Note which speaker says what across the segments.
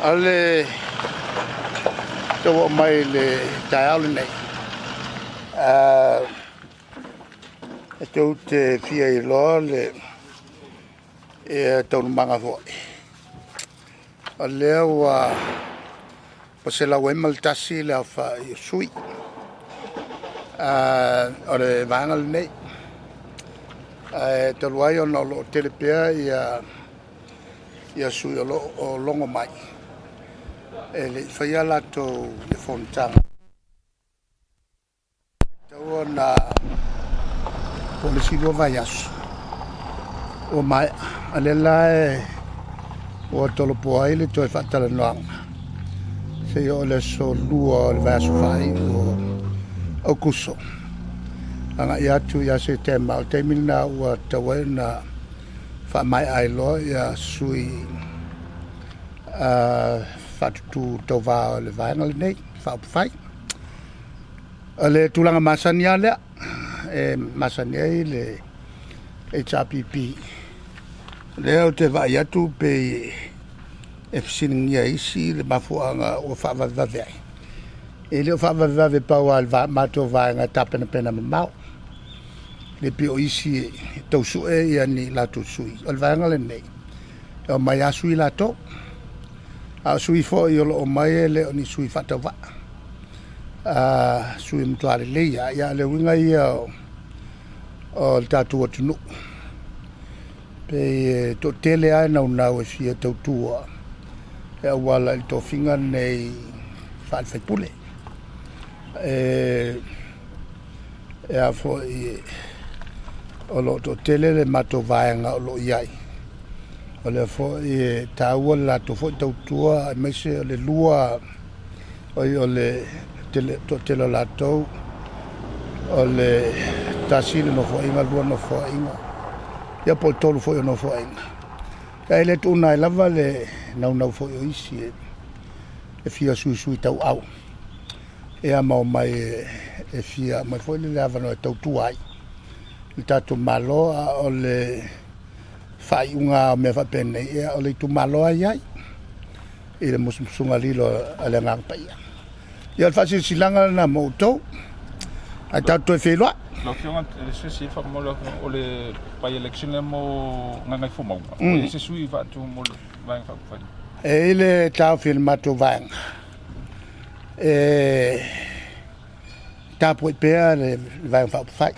Speaker 1: Ale tawa mai le taale nei. E tau te fia I loa le e tau manga foi. A lea wa pasela wema le tasi le afa I sui. O le vanga le nei. Tau wai o lo telepea ia sui o longo mai. E le whaia lato le fontanga. Tau na polisi lua vai asu. O mai ale lae o tolo poai le toi whatala noanga. Se o le so lua o le vai asu whai o kuso. Anga I atu ia se te mau te milina ua tawe na wha mai ai loa ia sui whatutu tau wā o le vaenga le nei, whaupu whai. O le tūlanga masani a lea, masani ai le HRPP. Lea o te vai atu pe e fisiningia isi le mafuanga o whaavavave ai. E leo whaavavave pau al mātou vaenga tapena pena mamau. Le pio isi tau sue ia ni lato sui. O le vaenga le nei. O mai a sui lato. A sui fo I o mai le o ni sui whatawa. Sui mtuare le ia le winga ia o le tatu atunu. Pe to tele ai nau nau e fia tau tua. E awala I to finga nei whaipule. E a fo o lo to tele le mato vaenga o lo iai. O le fo taua la to fo tau tua me se le lua o le to tele la to o le tasile no fo inga lua no fo inga. Ia po tolu fo no fo inga. Kai le tuna lava le nau fo isi e fia sui tau au. E a mau mai e fia mai fo le lava no tau tuai. I tatu maloa o le whai unga me whapene ia o le tu maloa iai. I le musumsunga lilo a le ngangpa ia. Ia le whasi silanga na moutou. Ai tatu e wheloa.
Speaker 2: Lo que le se fa mo o le pai election mo ngai fo mo. O se sui va tu mo va fa fa.
Speaker 1: E le tau filmato vang. Tapu pea le va fa fa.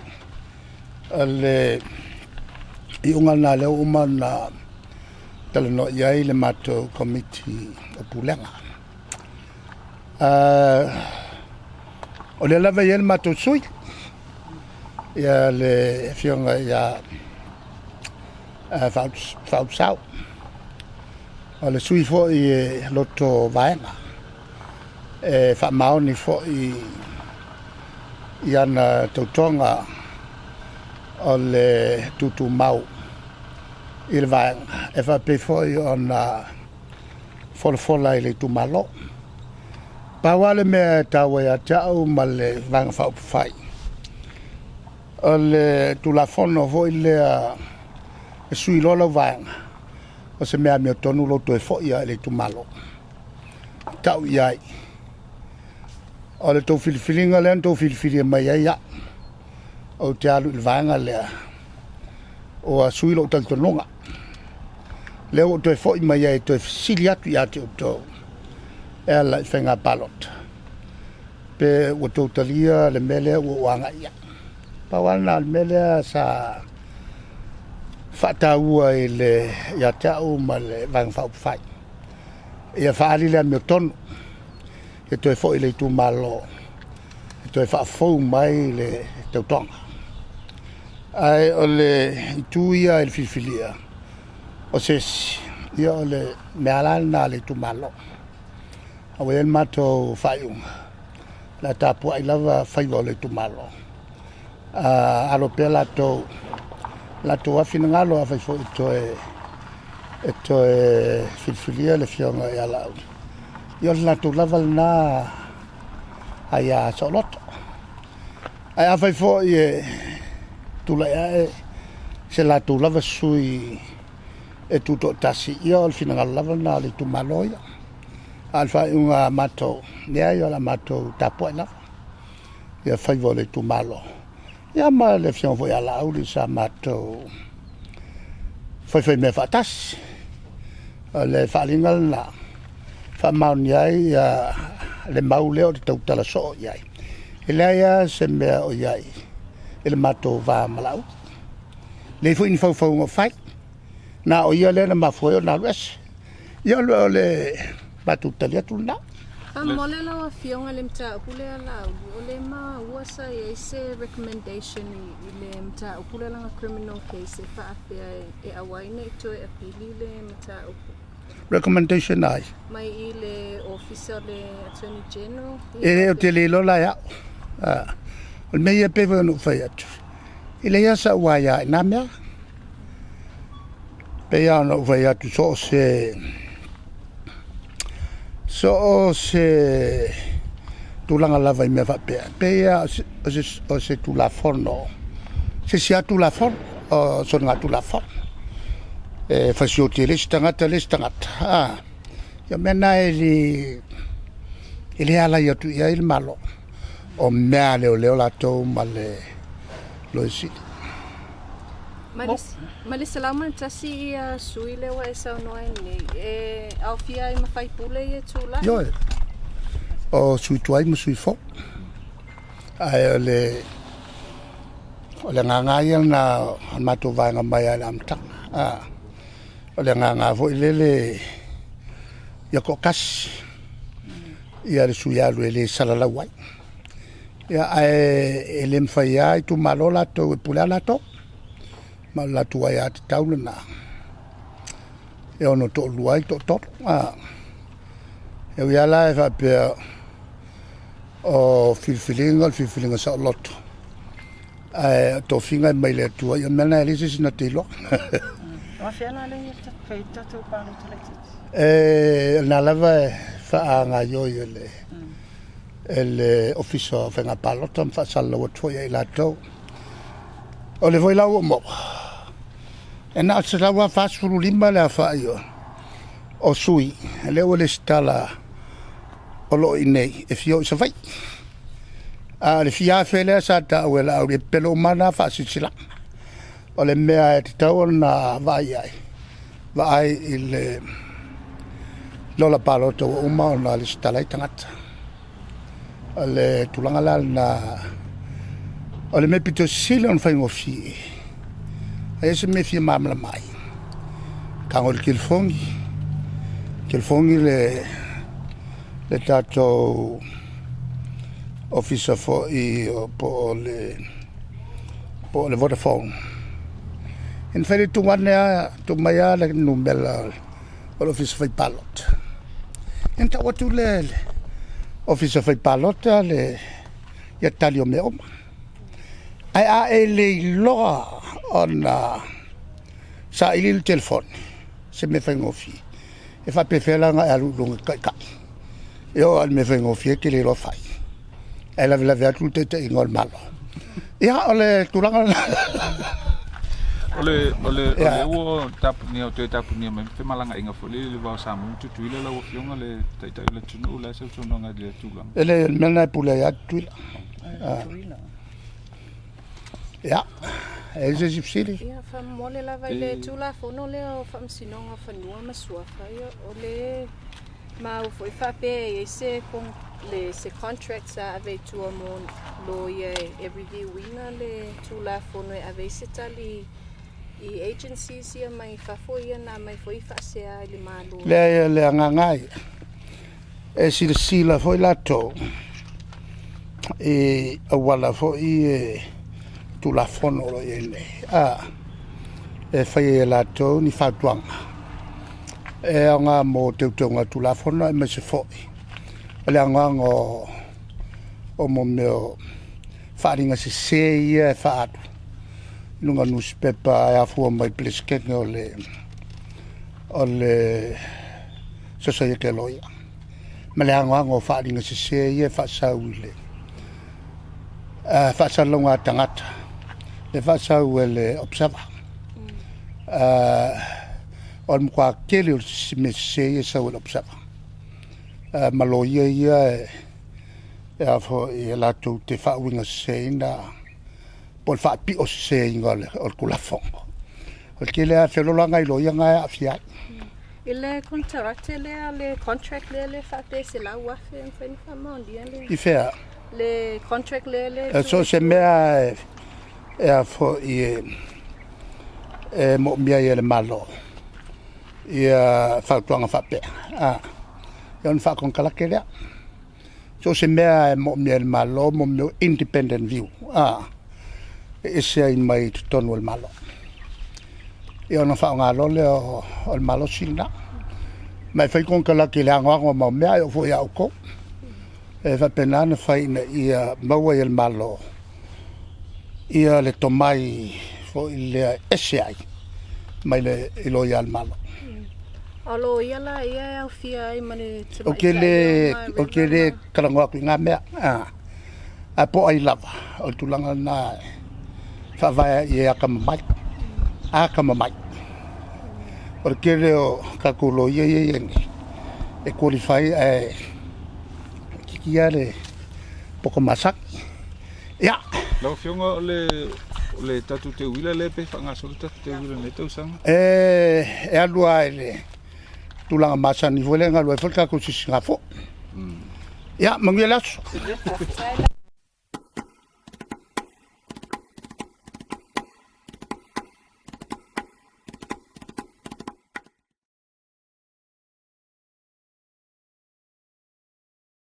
Speaker 1: Le I unga na le uma na tala no iai le mato committee o pulenga. O le lava iai le mato sui. Ia le fionga ia whautsau. O le sui fo I loto vaenga. Whamaoni fo I ana tautonga o le tutu mau I le vaenga. E whape fo I ona fola I le tumalo. Pawale mea tawe a tau ma le vanga whaupufai. O le tulafono fo I lea e sui lola vaenga. O se mea mea tonu loto e fo ia le tumalo. Tau iai. O le tau filifilinga lea tau filifilia mai ia. O te alu I vaenga lea. O a sui lo tantononga. Leo o te fo I mai ia e te sili atu ia te o tau. E la I whenga balot. Pe o tau talia le mele o wanga ia. Pawana le mele sa whataua I le ia tau ma le vang whaupwhai. Ia whaari lea meo tonu. E toi fo I le tu malo. E toi whaafou mai le tautonga. Ai o le ituia I le filfilia. O sesi. Ia o le mealana le tu malo. Awe el mato whaiunga. La tapu ai lava whaiwa le tu malo. Alo pe lato afina ngalo a fo e toe filfilia le fionga ia lau. Io lato lava na aia soloto. Ai a fo tula e se lato lava sui e tuto tasi ia al fina lava na le tu maloia. alfa unga mato ya yo la mato tapoela ya fai vole tu malo ya ma le fion vo ya la uli sa mato fai me fatas le falingal na fa maun yai ya le mauleo de tau tala so yai ele ya se me o yai ele mato va malau le fu in fo ngo fai na o ia le na mafo na wes yo le batu talia tu na
Speaker 3: mole la fionga le mta pule la ole ma wasa se recommendation le mta pule la criminal case fa pe e awaine to e apili le mta
Speaker 1: recommendation ai
Speaker 3: mai ile officer le attorney general
Speaker 1: e o te le lola ya o me ia pe no fa ya ile ya sa wa ya na me pe ya no fa ya tu so se tu langa lava me va pe ya o se tu la forno se sia tu la forno o so nga tu la forno e fasio te le stangata ya mena ele ala ya tu ya il malo o mea le la to male lo si
Speaker 3: Mali salama tasi suile wa esa no ni au fia I mafai pule e tula
Speaker 1: yo o sui tuai mo sui fo ai le nganga ia na mato vanga mai ala amta o le nganga vo le ya ko kas ia le sui alu le sala la wai ya ele mfai ai tu malola to pulala to ma la tua ya te taule na e ono to luai to e wia la e fa pe o filinga sa lot to finga mai le tua ya mena elise na te lo
Speaker 4: wa fiana le ta feita to pa le tele
Speaker 1: na lava fa nga yo ele officer fa nga palota fa sala o to ya la to o le voi la o mo e na se la wa fast food lima la fa yo o sui le o le stala o lo inei e fio se vai le fia fele sa ta o la o le pelo mana fa si sila o le mea e tau na vai il lo la palota o ma na le stala i tangata o le tulanga la na o le me pito sila on fai ngofi e se me fia mamla mai kango le kilfongi le tato officer for po le Vodafone in fai tu wana tu maya le numela o officer fai palot in ta watu le officer fai palot le ya talio me oma ai le loa on sa il telefone se me fai ngofi e fa pefela nga alu lunga kai yo al me fai ngofi ke le lo fai e la tu te ingol malo ya ole tulanga
Speaker 2: ole o tapu ni me fe malanga inga fo le va sa mu tu ile la o fionga le tai le tunu la se tunu nga le tulang
Speaker 1: ele mena pula ya tuila ja, es sipsili.
Speaker 3: Ja, van mole la vai le tula fono le o fam sinonga fanua masua fai o le ma o foi fa pe se con le se contracts ave tu mon lawyer everyday winner le tula fono ave se tali I agencies ia mai fa foi na mai foi fa se le malo.
Speaker 1: Le ngangai. E sila foi lato. E awala foi tu la fono lo ene e fai la to ni fa tuanga e nga mo te tonga tu la fono e me se foi le nga ngo o mo meu faringa se ia fa nunga newspaper a fu mai pleske ole so so ke loia me le nga ngo faringa se ia fa saule fa salonga tangata le fa saule observa on kwa kele me se ia saule observa malo ia e fo e la tu te fa winga seina por fa pi o se ingol o kula fongo o ke le fe lo langa ilo ia nga afia
Speaker 3: Ele contract le contract le fa pe se la wa fe fa mondi le
Speaker 1: i fe
Speaker 3: le contract le
Speaker 1: so se mea e fo e mo mia e le malo ia fa tuanga fa pe yon fa con kala ke le so se mea mo mia le malo mo mio independent view e se in mai tono el malo io non fa nga lo le o malo sina ma fai con kala ke le ngo mo mea io fo ia ko e fa penana fai na ia maua el malo ia le tomai fo ile SI mai le ilo ia al malo
Speaker 3: Alo ia la ia fia ai mane
Speaker 1: o ke le karangoa ku nga mea a po ai lava o tulanga na fa vai ia kamai o ke le o kakulo ia e qualify kia le poko masak ya
Speaker 2: Lau fionga le tatu te wila le pe whanga solo tatu te wila ne tau sanga?
Speaker 1: E alua ele tulanga masani volenga lua folka ko sisi ngafo ya mangia laso